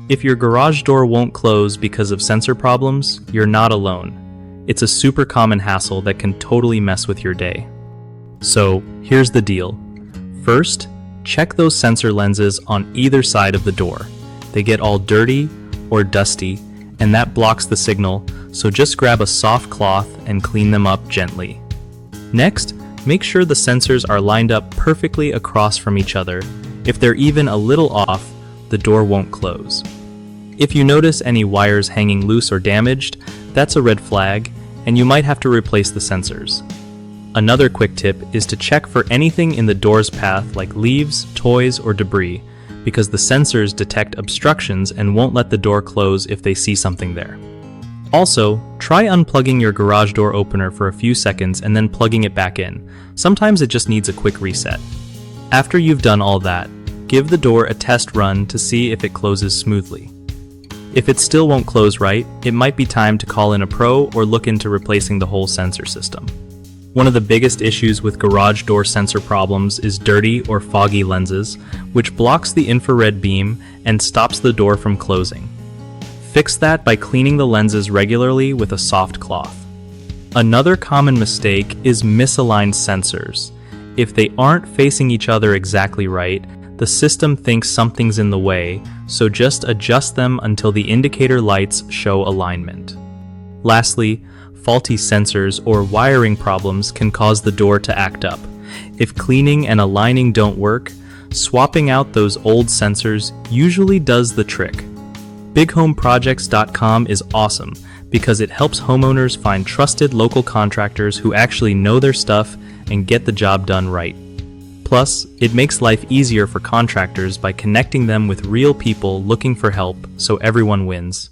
If your garage door won't close because of sensor problems, you're not alone. It's a super common hassle that can totally mess with your day. So, here's the deal. First, check those sensor lenses on either side of the door. They get all dirty or dusty, and that blocks the signal, so just grab a soft cloth and clean them up gently. Next, make sure the sensors are lined up perfectly across from each other. If they're even a little off, the door won't close. If you notice any wires hanging loose or damaged, that's a red flag, and you might have to replace the sensors. Another quick tip is to check for anything in the door's path like leaves, toys, or debris, because the sensors detect obstructions and won't let the door close if they see something there. Also, try unplugging your garage door opener for a few seconds and then plugging it back in. Sometimes it just needs a quick reset. After you've done all that, give the door a test run to see if it closes smoothly. If it still won't close right, it might be time to call in a pro or look into replacing the whole sensor system. One of the biggest issues with garage door sensor problems is dirty or foggy lenses, which blocks the infrared beam and stops the door from closing. Fix that by cleaning the lenses regularly with a soft cloth. Another common mistake is misaligned sensors. If they aren't facing each other exactly right, the system thinks something's in the way, so just adjust them until the indicator lights show alignment. Lastly, faulty sensors or wiring problems can cause the door to act up. If cleaning and aligning don't work, swapping out those old sensors usually does the trick. BigHomeProjects.com is awesome because it helps homeowners find trusted local contractors who actually know their stuff and get the job done right. Plus, it makes life easier for contractors by connecting them with real people looking for help, so everyone wins.